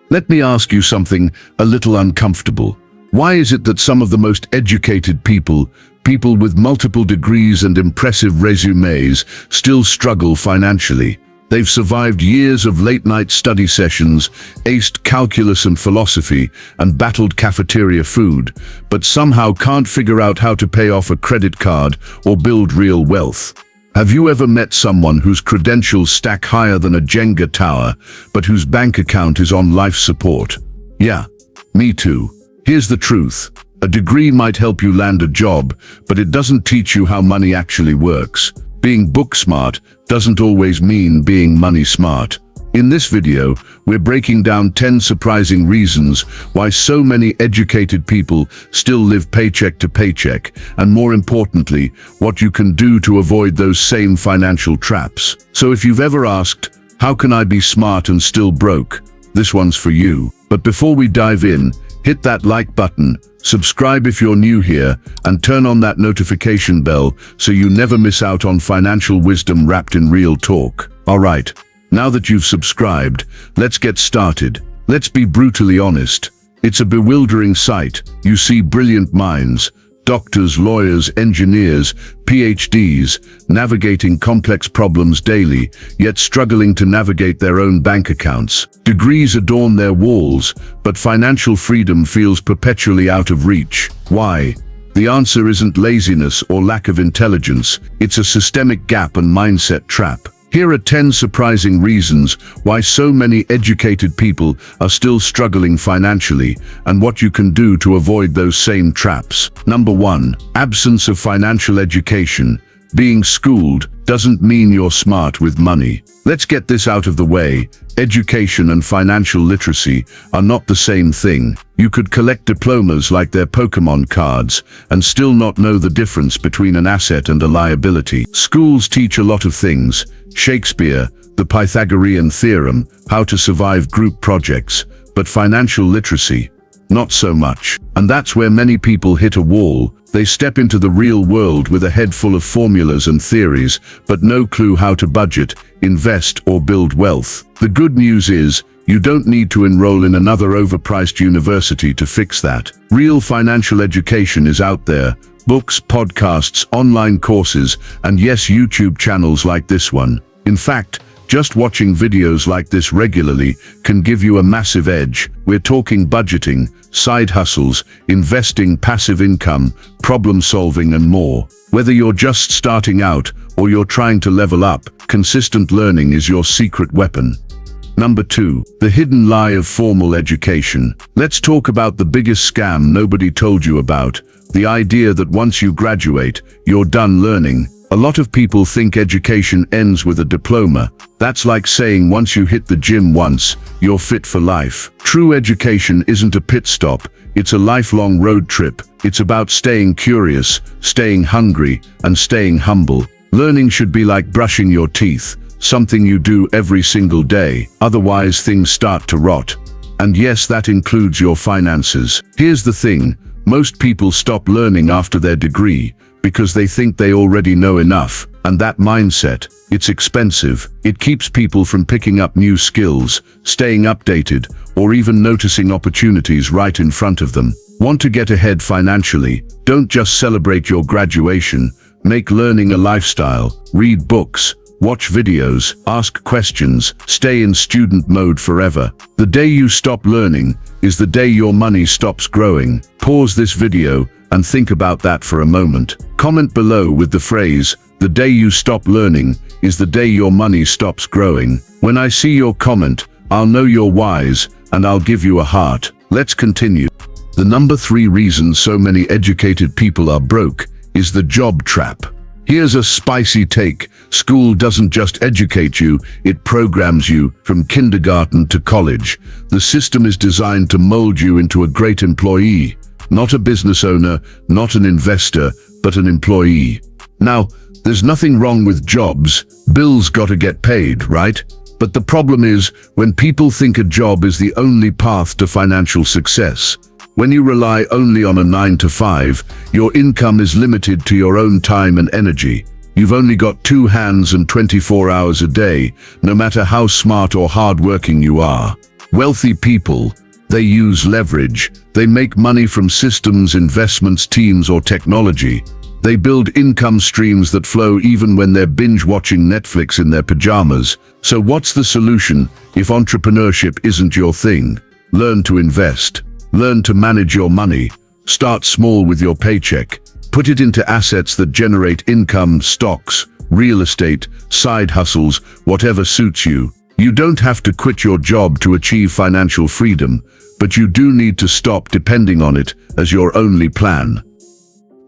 Let me ask you something a little uncomfortable. Why is it that some of the most educated people with multiple degrees and impressive resumes, still struggle financially? They've survived years of late-night study sessions, aced calculus and philosophy, and battled cafeteria food, but somehow can't figure out how to pay off a credit card or build real wealth. Have you ever met someone whose credentials stack higher than a Jenga tower, but whose bank account is on life support? Yeah, me too. Here's the truth. A degree might help you land a job, but it doesn't teach you how money actually works. Being book smart doesn't always mean being money smart. In this video, we're breaking down 10 surprising reasons why so many educated people still live paycheck to paycheck, and more importantly, what you can do to avoid those same financial traps. So if you've ever asked, how can I be smart and still broke? This one's for you. But before we dive in, hit that like button, subscribe if you're new here, and turn on that notification bell so you never miss out on financial wisdom wrapped in real talk. Alright, now that you've subscribed, let's get started. Let's be brutally honest. It's a bewildering sight. You see brilliant minds, doctors, lawyers, engineers, PhDs, navigating complex problems daily, yet struggling to navigate their own bank accounts. Degrees adorn their walls, but financial freedom feels perpetually out of reach. Why? The answer isn't laziness or lack of intelligence, it's a systemic gap and mindset trap. Here are 10 surprising reasons why so many educated people are still struggling financially, and what you can do to avoid those same traps. Number 1. Absence of financial education. Being schooled doesn't mean you're smart with money. Let's get this out of the way. Education and financial literacy are not the same thing. You could collect diplomas like they're Pokemon cards and still not know the difference between an asset and a liability. Schools teach a lot of things: Shakespeare, the Pythagorean theorem, how to survive group projects, but financial literacy, not so much. And that's where many people hit a wall. They step into the real world with a head full of formulas and theories, but no clue how to budget, invest, or build wealth. The good news is, you don't need to enroll in another overpriced university to fix that. Real financial education is out there. Books, podcasts, online courses, and yes, YouTube channels like this one. In fact, just watching videos like this regularly can give you a massive edge. We're talking budgeting, side hustles, investing, passive income, problem solving, and more. Whether you're just starting out or you're trying to level up, consistent learning is your secret weapon. Number 2. The hidden lie of formal education. Let's talk about the biggest scam nobody told you about. The idea that once you graduate, you're done learning. A lot of people think education ends with a diploma. That's like saying once you hit the gym once, you're fit for life. True education isn't a pit stop, it's a lifelong road trip. It's about staying curious, staying hungry, and staying humble. Learning should be like brushing your teeth, something you do every single day. Otherwise, things start to rot. And yes, that includes your finances. Here's the thing, most people stop learning after their degree because they think they already know enough. And that mindset, it's expensive. It keeps people from picking up new skills, staying updated, or even noticing opportunities right in front of them. Want to get ahead financially? Don't just celebrate your graduation. Make learning a lifestyle. Read books, watch videos, ask questions, stay in student mode forever. The day you stop learning is the day your money stops growing. Pause this video and think about that for a moment. Comment below with the phrase, "The day you stop learning is the day your money stops growing." When I see your comment, I'll know you're wise, and I'll give you a heart. Let's continue. The number 3 reason so many educated people are broke is the job trap. Here's a spicy take. School doesn't just educate you, it programs you from kindergarten to college. The system is designed to mold you into a great employee. Not a business owner, not an investor, but an employee. Now, there's nothing wrong with jobs. Bills gotta get paid, right? But the problem is when people think a job is the only path to financial success. When you rely only on a 9 to 5, your income is limited to your own time and energy. You've only got 2 hands and 24 hours a day, no matter how smart or hardworking you are. Wealthy people, they use leverage. They make money from systems, investments, teams, or technology. They build income streams that flow even when they're binge-watching Netflix in their pajamas. So what's the solution if entrepreneurship isn't your thing? Learn to invest. Learn to manage your money. Start small with your paycheck. Put it into assets that generate income, stocks, real estate, side hustles, whatever suits you. You don't have to quit your job to achieve financial freedom, but you do need to stop depending on it as your only plan.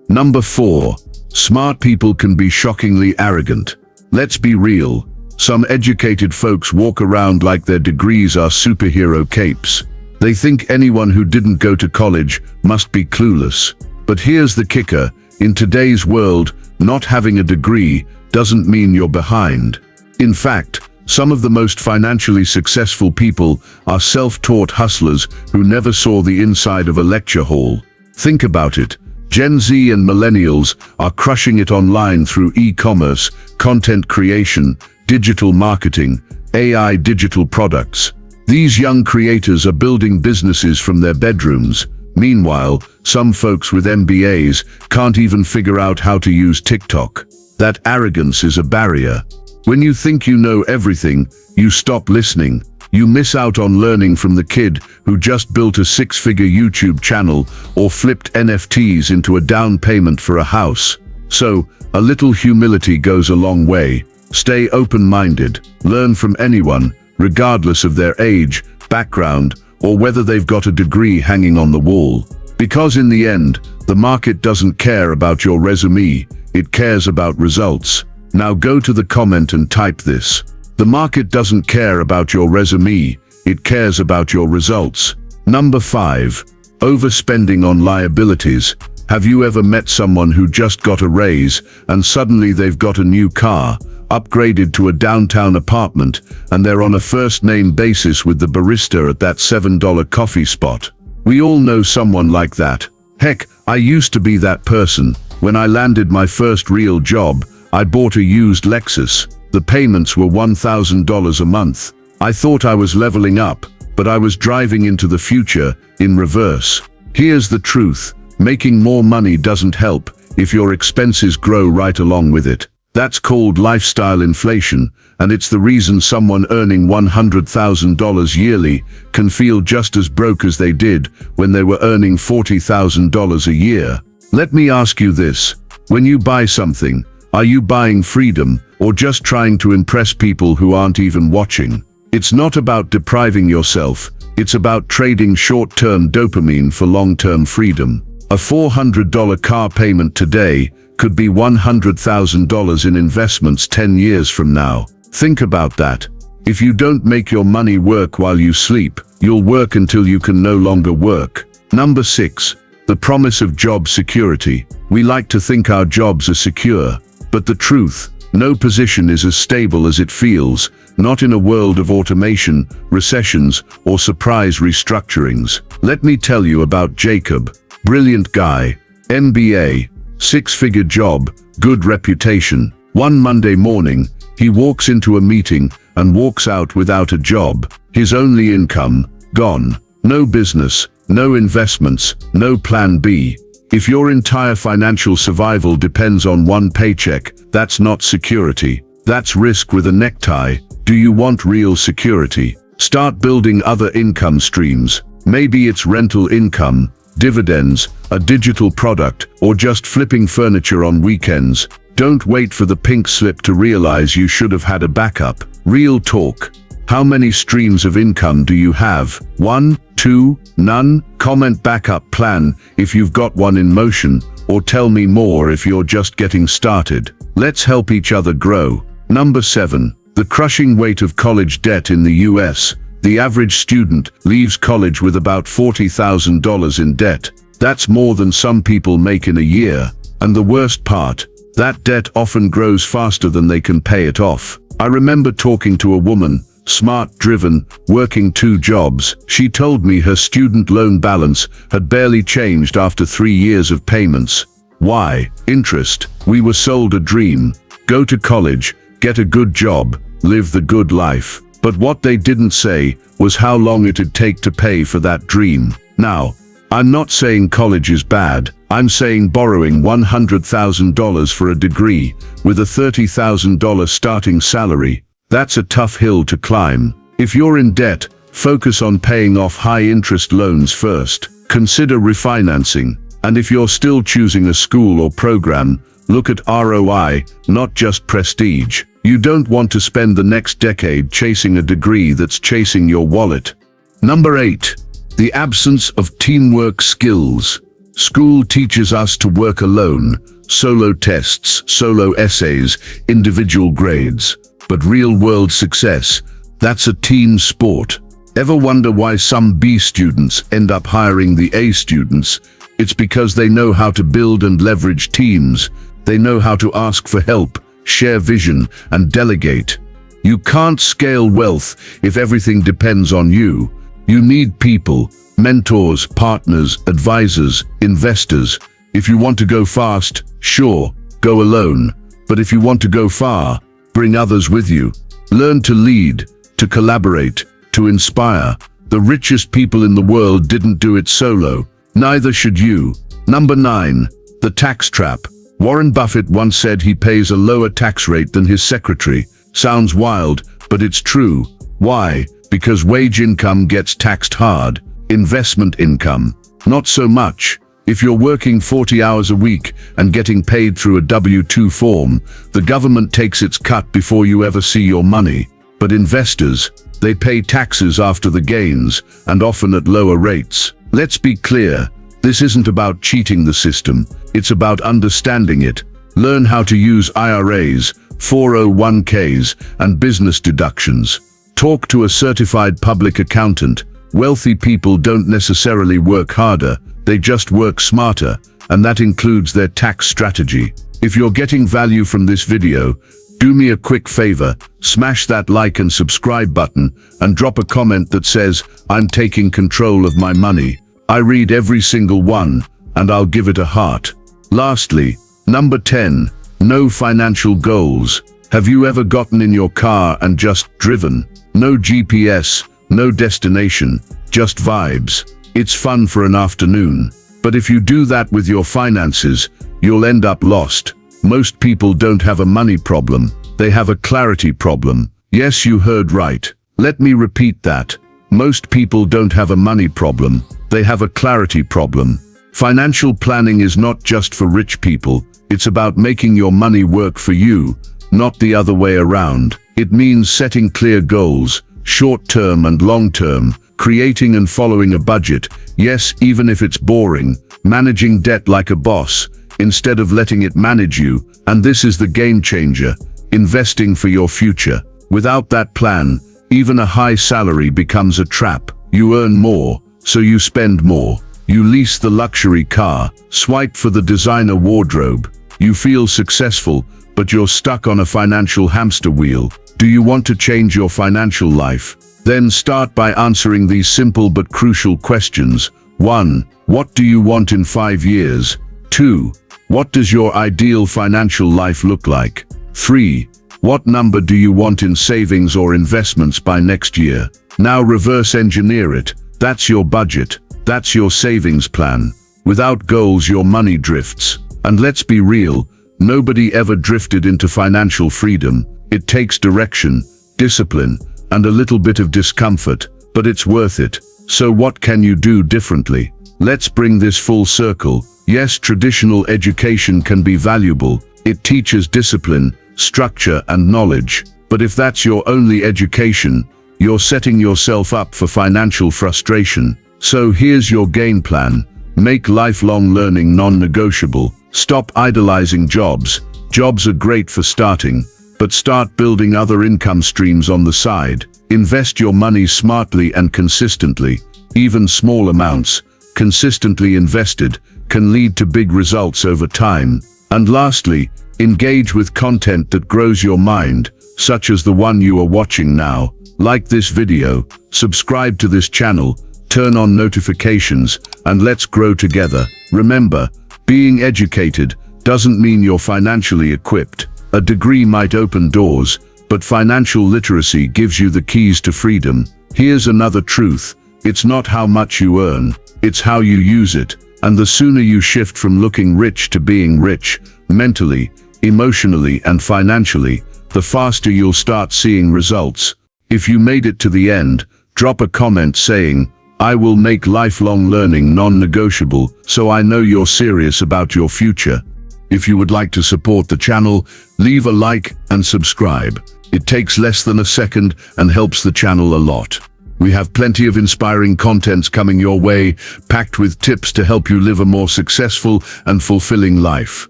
Number 4. Smart people can be shockingly arrogant. Let's be real. Some educated folks walk around like their degrees are superhero capes. They think anyone who didn't go to college must be clueless. But here's the kicker. In today's world, not having a degree doesn't mean you're behind. In fact, some of the most financially successful people are self-taught hustlers who never saw the inside of a lecture hall. Think about it. Gen Z and millennials are crushing it online through e-commerce, content creation, digital marketing, AI digital products. These young creators are building businesses from their bedrooms. Meanwhile, some folks with MBAs can't even figure out how to use TikTok. That arrogance is a barrier. When you think you know everything, you stop listening. You miss out on learning from the kid who just built a 6-figure YouTube channel or flipped NFTs into a down payment for a house. So, a little humility goes a long way. Stay open-minded. Learn from anyone, regardless of their age, background, or whether they've got a degree hanging on the wall. Because in the end, the market doesn't care about your resume, it cares about results. Now go to the comment and type this. The market doesn't care about your resume, it cares about your results. Number 5. Overspending on liabilities. Have you ever met someone who just got a raise and suddenly they've got a new car, upgraded to a downtown apartment, and they're on a first-name basis with the barista at that $7 coffee spot? We all know someone like that. Heck, I used to be that person. When I landed my first real job, I bought a used Lexus. The payments were $1,000 a month. I thought I was leveling up, but I was driving into the future in reverse. Here's the truth. Making more money doesn't help if your expenses grow right along with it. That's called lifestyle inflation, and it's the reason someone earning $100,000 yearly can feel just as broke as they did when they were earning $40,000 a year. Let me ask you this. When you buy something, are you buying freedom or just trying to impress people who aren't even watching? It's not about depriving yourself, it's about trading short-term dopamine for long-term freedom. A $400 car payment today could be $100,000 in investments 10 years from now. Think about that. If you don't make your money work while you sleep, you'll work until you can no longer work. Number 6. The promise of job security. We like to think our jobs are secure, but the truth, no position is as stable as it feels, not in a world of automation, recessions, or surprise restructurings. Let me tell you about Jacob. Brilliant guy, MBA, 6-figure job, good reputation. One Monday morning, he walks into a meeting and walks out without a job. His only income, gone. No business, no investments, no plan B. If your entire financial survival depends on one paycheck, that's not security. That's risk with a necktie. Do you want real security? Start building other income streams. Maybe it's rental income, dividends, a digital product, or just flipping furniture on weekends. Don't wait for the pink slip to realize you should have had a backup. Real talk. How many streams of income do you have? 1, 2, none? Comment backup plan if you've got one in motion, or tell me more if you're just getting started. Let's help each other grow. Number 7. The crushing weight of college debt in the US. The average student leaves college with about $40,000 in debt. That's more than some people make in a year. And the worst part, that debt often grows faster than they can pay it off. I remember talking to a woman, smart, driven, working 2 jobs. She told me her student loan balance had barely changed after 3 years of payments. Why? Interest. We were sold a dream. Go to college, get a good job, live the good life. But what they didn't say was how long it'd take to pay for that dream. Now, I'm not saying college is bad. I'm saying borrowing $100,000 for a degree with a $30,000 starting salary, that's a tough hill to climb. If you're in debt, focus on paying off high-interest loans first. Consider refinancing. And if you're still choosing a school or program, look at ROI, not just prestige. You don't want to spend the next decade chasing a degree that's chasing your wallet. Number 8. The absence of teamwork skills. School teaches us to work alone, solo tests, solo essays, individual grades. But real-world success, that's a team sport. Ever wonder why some B students end up hiring the A students? It's because they know how to build and leverage teams. They know how to ask for help, share vision, and delegate. You can't scale wealth if everything depends on you. You need people, mentors, partners, advisors, investors. If you want to go fast, sure, go alone. But if you want to go far, bring others with you. Learn to lead, to collaborate, to inspire. The richest people in the world didn't do it solo. Neither should you. Number 9. The tax trap. Warren Buffett once said he pays a lower tax rate than his secretary. Sounds wild, but it's true. Why? Because wage income gets taxed hard. Investment income, not so much. If you're working 40 hours a week and getting paid through a W-2 form, the government takes its cut before you ever see your money. But investors, they pay taxes after the gains, and often at lower rates. Let's be clear, this isn't about cheating the system, it's about understanding it. Learn how to use IRAs, 401ks, and business deductions. Talk to a certified public accountant. Wealthy people don't necessarily work harder, they just work smarter, and that includes their tax strategy. If you're getting value from this video, do me a quick favor, smash that like and subscribe button, and drop a comment that says, "I'm taking control of my money." I read every single one, and I'll give it a heart. Lastly, number 10, no financial goals. Have you ever gotten in your car and just driven? No GPS, no destination, just vibes. It's fun for an afternoon. But if you do that with your finances, you'll end up lost. Most people don't have a money problem, they have a clarity problem. Yes, you heard right. Let me repeat that. Most people don't have a money problem, they have a clarity problem. Financial planning is not just for rich people, it's about making your money work for you, not the other way around. It means setting clear goals, short-term and long-term, creating and following a budget, yes, even if it's boring, managing debt like a boss, instead of letting it manage you, and this is the game changer, investing for your future. Without that plan, even a high salary becomes a trap. You earn more, so you spend more. You lease the luxury car, swipe for the designer wardrobe. You feel successful, but you're stuck on a financial hamster wheel. Do you want to change your financial life? Then start by answering these simple but crucial questions. 1. What do you want in 5 years? 2. What does your ideal financial life look like? 3. What number do you want in savings or investments by next year? Now reverse engineer it. That's your budget. That's your savings plan. Without goals, your money drifts. And let's be real, nobody ever drifted into financial freedom. It takes direction, discipline, and a little bit of discomfort, but it's worth it. So what can you do differently? Let's bring this full circle. Yes, traditional education can be valuable. It teaches discipline, structure, and knowledge. But if that's your only education, you're setting yourself up for financial frustration. So here's your game plan. Make lifelong learning non-negotiable. Stop idolizing jobs. Jobs are great for starting, but start building other income streams on the side. Invest your money smartly and consistently. Even small amounts, consistently invested, can lead to big results over time. And lastly, engage with content that grows your mind, such as the one you are watching now. Like this video, subscribe to this channel, turn on notifications, and let's grow together. Remember, being educated doesn't mean you're financially equipped. A degree might open doors, but financial literacy gives you the keys to freedom. Here's another truth. It's not how much you earn, it's how you use it. And the sooner you shift from looking rich to being rich, mentally, emotionally, and financially, the faster you'll start seeing results. If you made it to the end, drop a comment saying, "I will make lifelong learning non-negotiable, so I know you're serious about your future." If you would like to support the channel, leave a like and subscribe. It takes less than a second and helps the channel a lot. We have plenty of inspiring contents coming your way, packed with tips to help you live a more successful and fulfilling life.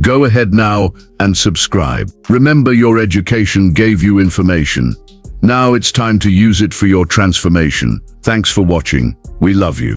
Go ahead now and subscribe. Remember, your education gave you information. Now it's time to use it for your transformation. Thanks for watching. We love you.